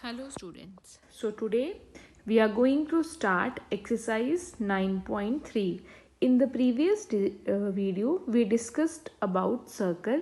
Hello students. So today we are going to start exercise 9.3. In the previous video we discussed about circle.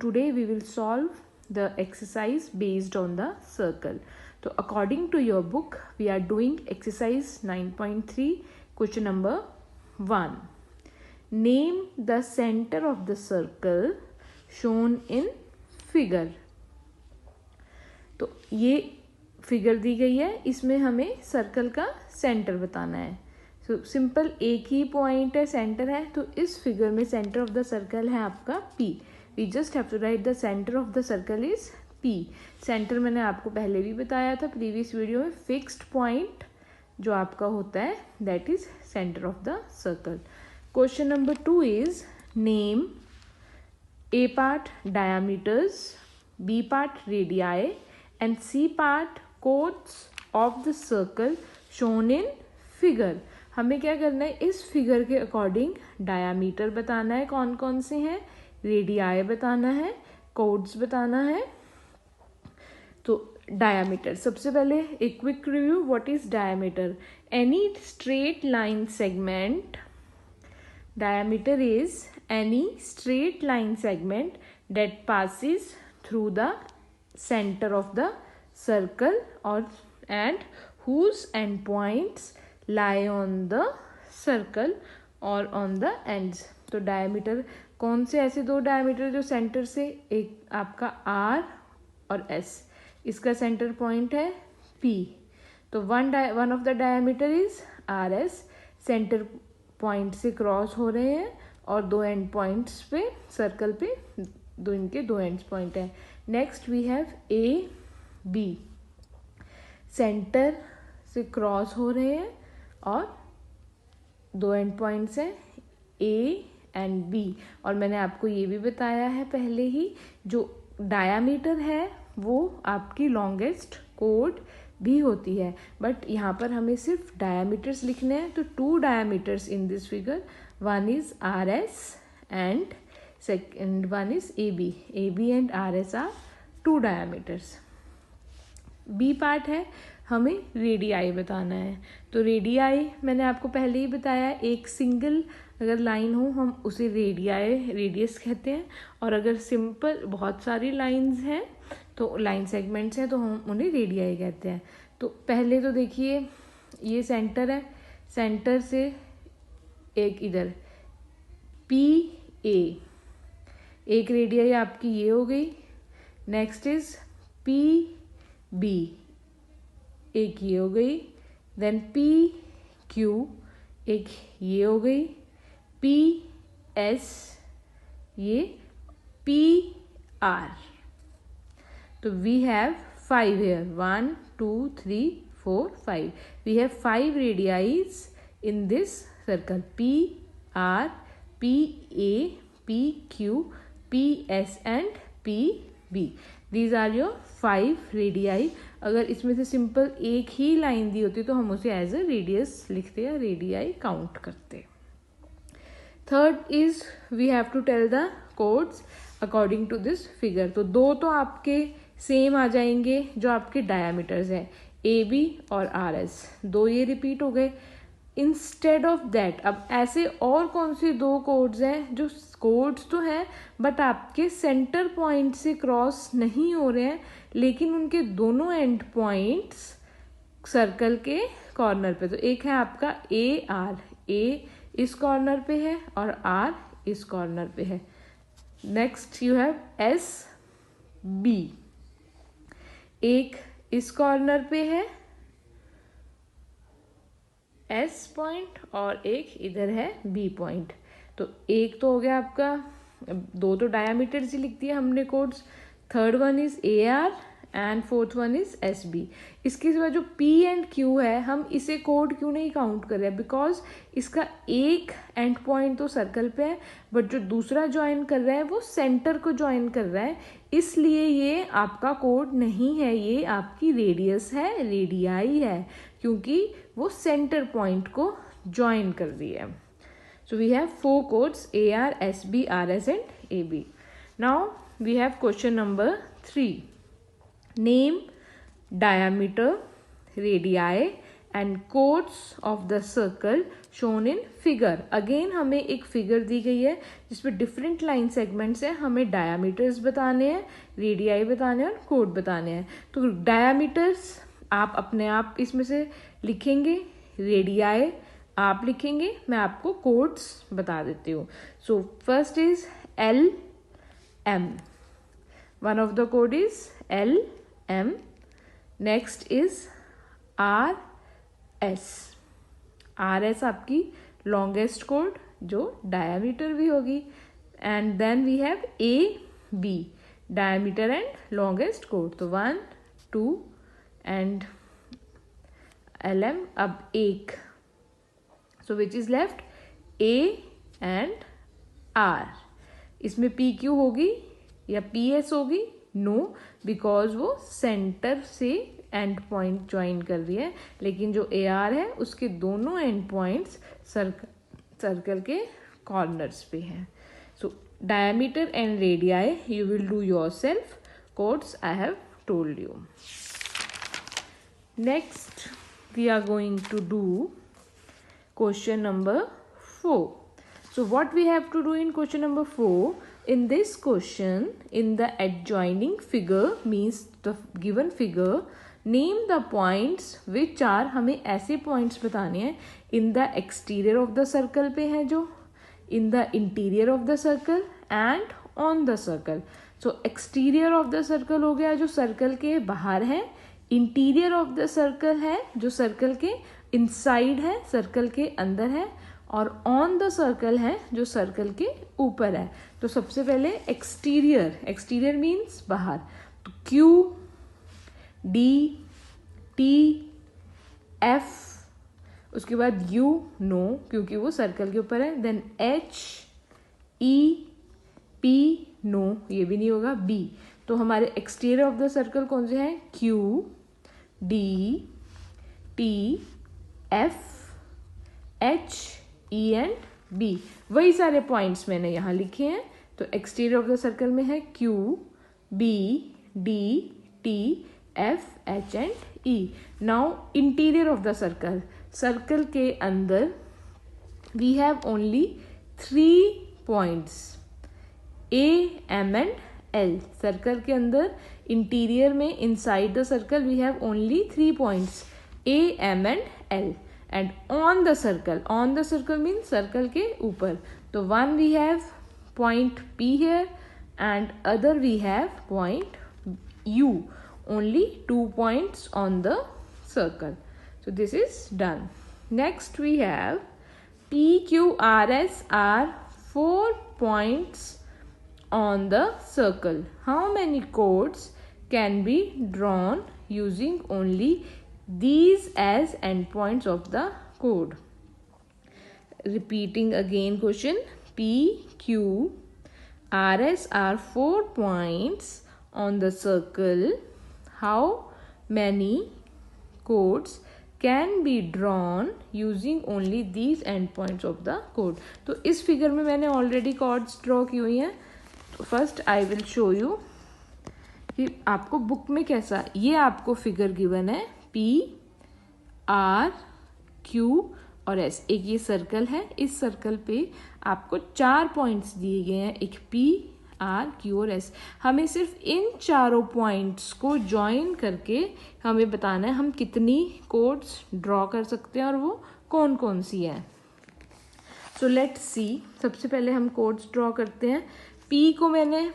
Today we will solve the exercise based on the circle. So according to your book we are doing exercise 9.3, question number 1. Name the center of the circle shown in figure. तो ये figure दी गई है, इसमें हमें circle का centre बताना है. So simple एक ही पॉइंट है, सेंटर है, तो इस फिगर में सेंटर ऑफ द सर्कल है आपका P. We just have to write the centre of the circle is P. Centre मैंने आपको पहले भी बताया था प्रीवियस वीडियो में, फिक्स्ड पॉइंट जो आपका होता है that is centre of the circle. Question number 2 is name A part diameters, B part radii and C part chords of the circle shown in figure. हमें क्या करना है, इस फिगर के अकॉर्डिंग डायामीटर बताना है, कौन कौन से हैं, रेडियाई बताना है, कोड्स बताना है. तो डायामीटर, सबसे पहले एक quick review. What is diameter? Any straight line segment. Diameter is any straight line segment that passes through the center of the circle and whose endpoints lie on the circle or on the ends. तो diameter कौन से ऐसे दो diameter जो center से, एक आपका R और S, इसका center point है P. तो one of the diameter is RS, center point से क्रॉस हो रहे हैं और दो एंड पॉइंट्स पे सर्कल पे इनके दो एंड पॉइंट है. Next we have A B, centre से क्रॉस हो रहे हैं और दो एंड पॉइंट्स हैं ए एंड बी. और मैंने आपको ये भी बताया है पहले ही, जो डायामीटर है वो आपकी लॉन्गेस्ट कोड भी होती है, बट यहाँ पर हमें सिर्फ डायामीटर्स लिखने हैं. तो 2 diameters in this figure, one is R S and second one is A B and R S are 2 diameters. B part है, हमें रेडियाई बताना है. तो रेडियाई मैंने आपको पहले ही बताया, एक सिंगल अगर लाइन हो हम उसे रेडियस कहते हैं, और अगर सिंपल बहुत सारी लाइंस हैं तो लाइन सेगमेंट्स हैं तो हम उन्हें रेडियाई कहते हैं. तो पहले तो देखिए ये सेंटर है, सेंटर से एक इधर पी ए, एक रेडियाई आपकी ये हो गई. नेक्स्ट इज पी बी, एक ये हो गई. देन पी क्यू, एक ये हो गई. पी एस, ये पी आर. तो we have 5 here, 1 2 3 4 5. We have 5 radii in this circle, P R, P A, P Q, P S and P B. These are your 5 radii. अगर इसमें से simple एक ही लाइन दी होती तो हम उसे एज अ रेडियस लिखते या रेडियाई काउंट करते. Third is we have to tell the chords according to this figure. तो दो तो आपके सेम आ जाएंगे जो आपके डायामीटर्स हैं, ए बी और आर एस, दो ये रिपीट हो गए. इंस्टेड ऑफ दैट अब ऐसे और कौन से दो कोड्स हैं जो कोड्स तो हैं बट आपके सेंटर पॉइंट से क्रॉस नहीं हो रहे हैं, लेकिन उनके दोनों एंड पॉइंट्स सर्कल के कॉर्नर पे. तो एक है आपका ए आर, ए इस कॉर्नर पे है और आर इस कॉर्नर पे है. Next you have S B, एक इस कॉर्नर पे है एस पॉइंट और एक इधर है बी पॉइंट. तो एक तो हो गया आपका, दो तो डायामीटर्स ही लिख दिया हमने chords. Third one is A R and fourth one is S B. इसके सिवा जो पी एंड क्यू है हम इसे कोड क्यों नहीं काउंट कर रहे हैं, बिकॉज इसका एक एंड पॉइंट तो सर्कल पे है बट जो दूसरा ज्वाइन कर रहा है वो सेंटर को ज्वाइन कर रहा है, इसलिए ये आपका कोड नहीं है, ये आपकी रेडियस है, रेडियाई है, क्योंकि वो सेंटर पॉइंट को ज्वाइन कर रही है. So we have 4 chords, A R, S B, R S and A B. Now we have question number 3. Name diameter, radii and codes of the circle shown in figure. Again हमें एक figure दी गई है जिसमें different line segments हैं, हमें diameters बताने हैं, radii बताने हैं और कोड बताने हैं. तो डायामीटर्स आप अपने आप इसमें से लिखेंगे, रेडियाई आप लिखेंगे, मैं आपको कोड्स बता देती हूँ. So first is L M. One of the कोड is L M. Next is R S. R S आपकी लॉन्गेस्ट कोड जो डायामीटर भी होगी. And then we have A B, diameter and longest कोड. तो 1 2 एंड एल एम. अब एक, so which is left A and R. इसमें पी क्यू होगी या पी एस होगी? नो, बिकॉज वो सेंटर से एंड पॉइंट ज्वाइन कर रही है, लेकिन जो ए आर है उसके दोनों एंड पॉइंट्स सर्कल के कॉर्नर्स पे हैं. So diameter and radii you will do yourself. Chords I have told you. Next we are going to do question number 4. So what we have to do in question number 4, in this question, in the adjoining figure means the given figure, name the points which are, हमें ऐसे points बताने हैं in the exterior of the circle पे है जो, in the interior of the circle and on the circle. So exterior of the circle हो गया जो circle के बाहर है, interior of the circle है जो circle के inside है, circle के अंदर है, और ऑन द सर्कल है जो सर्कल के ऊपर है. तो सबसे पहले एक्सटीरियर. एक्सटीरियर मीन्स बाहर. तो क्यू डी टी एफ, उसके बाद यू नो क्योंकि वो सर्कल के ऊपर है. Then H E P no, ये भी नहीं होगा. बी. तो हमारे एक्सटीरियर ऑफ द सर्कल कौन से हैं? Q D T F H E and B. वही सारे पॉइंट्स मैंने यहाँ लिखे हैं. तो एक्सटीरियर ऑफ द सर्कल में है Q B D T F H and E. Now interior of the circle. Circle के अंदर we have only 3 points A M and L. Circle के अंदर इंटीरियर में inside the circle we have only 3 points A M and L. And on the circle means circle के ऊपर. तो one we have point P here and other we have point U. Only 2 points on the circle. So this is done. Next we have P, Q, R, S are 4 points on the circle. How many chords can be drawn using only these as endpoints of the code? Repeating again question. P, Q, R, S are 4 points on the circle. How many codes can be drawn using only these endpoints of the code? तो इस figure में मैंने already chords draw की हुई हैं. तो first I will show you कि आपको बुक में कैसा, ये आपको फिगर गिवन है पी आर क्यू और एस. एक ये सर्कल है, इस सर्कल पे आपको 4 पॉइंट्स दिए गए हैं, एक पी आर क्यू और एस. हमें सिर्फ इन चारों पॉइंट्स को ज्वाइन करके हमें बताना है हम कितनी कोड्स ड्रॉ कर सकते हैं और वो कौन कौन सी है. So let's see. सबसे पहले हम कोड्स ड्रॉ करते हैं. पी को मैंने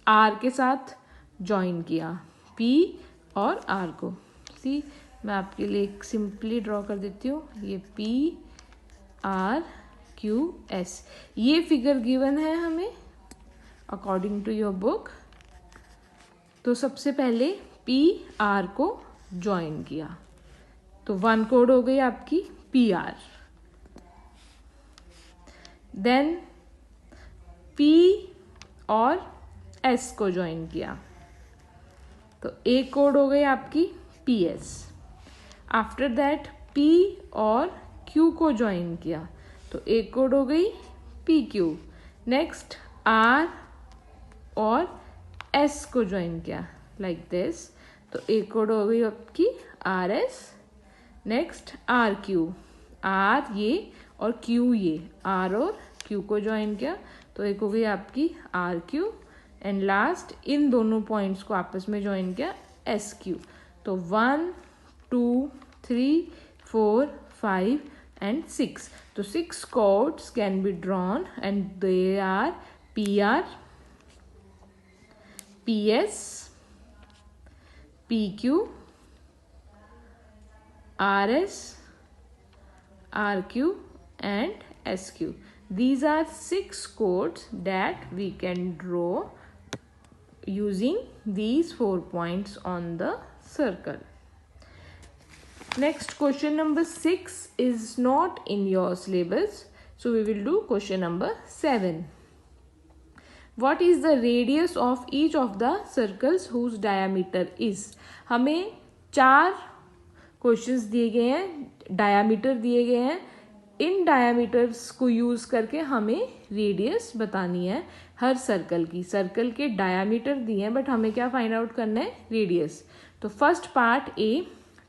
आर के साथ ज्वाइन किया, पी और आर को. सी, मैं आपके लिए एक सिंपली ड्रॉ कर देती हूँ. ये पी आर क्यू एस, ये फिगर गिवन है हमें अकॉर्डिंग टू योर बुक. तो सबसे पहले पी आर को ज्वाइन किया तो 1 कोड हो गई आपकी पी आर. देन पी और एस को ज्वाइन किया तो एक कोड हो गई आपकी P S. After that P और क्यू को ज्वाइन किया तो एक कोड हो गई पी क्यू. नेक्स्ट आर और एस को ज्वाइन किया लाइक दिस. तो एक कोड हो गई आपकी R S. Next R Q, R ये और क्यू ये, आर और क्यू को ज्वाइन किया तो एक हो गई आपकी आर क्यू। एंड लास्ट इन दोनों पॉइंट्स को आपस में ज्वाइन किया एस क्यू। तो 1 2 3 4 5 एंड 6। तो 6 chords can be drawn and they are P R, P S, P Q, R S, R Q and SQ. These are 6 chords that we can draw using these 4 points on the circle. Next, question number 6 is not in your syllabus, so we will do question number 7. What is the radius of each of the circles whose diameter is? हमें 4 questions दिए गए हैं, diameter दिए गए हैं। इन diameters को use करके हमें रेडियस बतानी है हर सर्कल की। सर्कल के डायामीटर दिए हैं बट हमें क्या फाइंड आउट करना है, रेडियस। तो first part A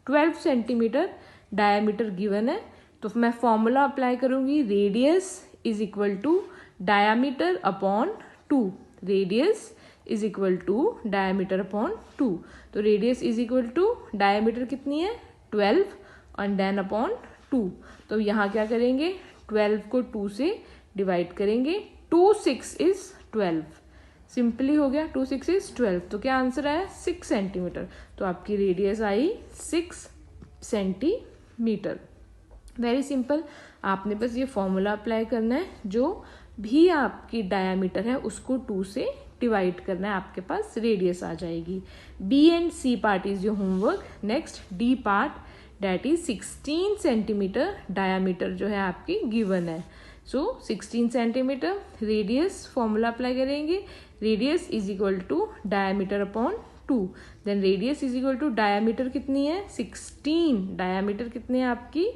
12 centimetre diameter given है, तो मैं फॉर्मूला अप्लाई करूंगी, radius is equal to diameter upon 2। Radius is equal to diameter upon 2। तो radius is equal to diameter कितनी है 12 एंड देन अपॉन 2। तो यहाँ क्या करेंगे, 12 को 2 से डिवाइड करेंगे। 2 6 इज 12, सिंपली हो गया, 2 6 इज 12। तो क्या आंसर आया 6 सेंटीमीटर। तो आपकी रेडियस आई 6 सेंटीमीटर। वेरी सिंपल, आपने बस ये फॉर्मूला अप्लाई करना है, जो भी आपकी डायामीटर है उसको 2 से डिवाइड करना है, आपके पास रेडियस आ जाएगी। B and C part is your homework. Next D part that is 16 centimetre diameter जो है आपकी गिवन है। So 16 centimetre, radius formula apply करेंगे, radius is equal to diameter upon 2। Then radius is equal to diameter कितनी है 16, diameter कितनी है आपकी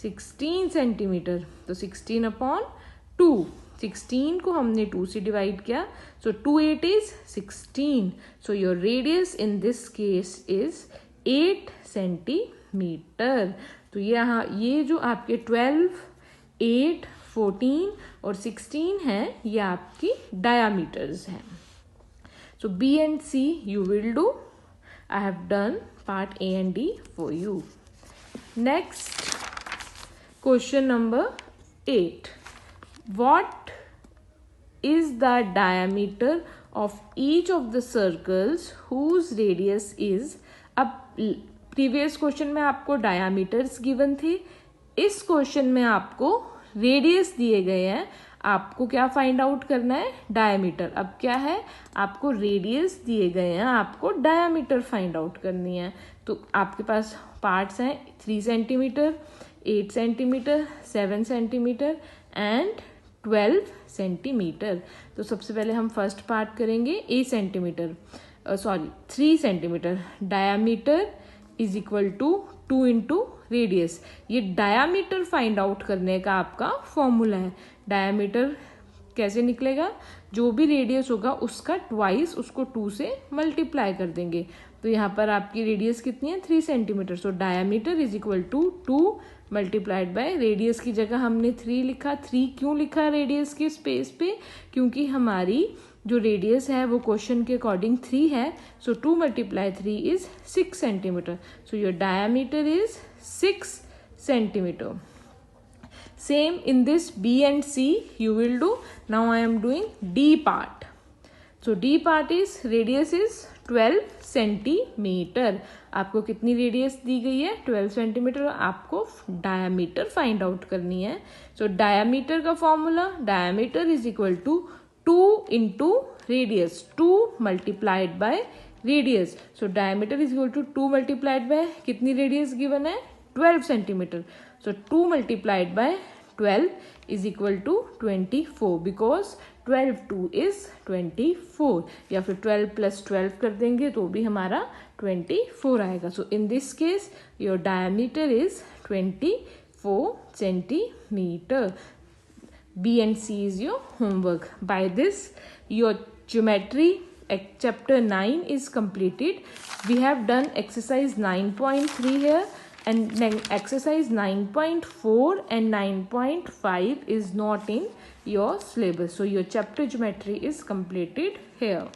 16 सेंटीमीटर। तो 16 अपॉन 2, 16 को हमने 2 से डिवाइड किया, सो 2 8 is 16। So your radius in this case is 8 centimetre. तो यहाँ ये जो आपके 12, 8, 14 और 16 हैं, ये आपकी डायामीटर्स हैं। So B and C you will do, I have done part A and D for you. Next question number 8, what is the diameter of each of the circles whose radius is। अब previous question में आपको diameters given थे, इस question में आपको radius दिए गए हैं, आपको क्या फाइंड आउट करना है, डायामीटर। अब क्या है, आपको रेडियस दिए गए हैं, आपको डायामीटर फाइंड आउट करनी है। तो आपके पास पार्ट्स हैं 3 centimetre, 8 centimetre, 7 centimetre and 12 centimetre. तो सबसे पहले हम फर्स्ट पार्ट करेंगे 3 centimetre. Diameter is equal to 2 into radius. ये डायामीटर फाइंड आउट करने का आपका फॉर्मूला है। डायामीटर कैसे निकलेगा, जो भी रेडियस होगा उसका ट्वाइस उसको 2 से मल्टीप्लाई कर देंगे। तो यहाँ पर आपकी रेडियस कितनी है 3 centimetre. So diameter is equal to 2 multiplied by radius की जगह हमने 3 लिखा। 3 क्यों लिखा रेडियस के स्पेस पे, क्योंकि हमारी जो रेडियस है वो क्वेश्चन के अकॉर्डिंग 3 है। सो 2 multiply 3 is 6 centimetre. So your diameter is 6 centimeter. Same in this B and C you will do. Now I am doing D part. So D part is radius is 12 centimetre. आपको कितनी radius दी गई है 12 centimetre. आपको diameter find out करनी है। So diameter का formula, diameter is equal to 2 into radius, 2 multiplied by radius. So diameter is equal to 2 multiplied by कितनी radius given है 12 centimetre. So 2 multiplied by 12 is equal to 24 because 12 2 is 24, या फिर 12 plus 12 कर देंगे तो भी हमारा 24 आएगा। So in this case your diameter is 24 centimetre. B and C is your homework. By this your geometry chapter 9 is completed. We have done exercise 9.3 here, and then exercise 9.4 and 9.5 is not in your syllabus. So your chapter geometry is completed here.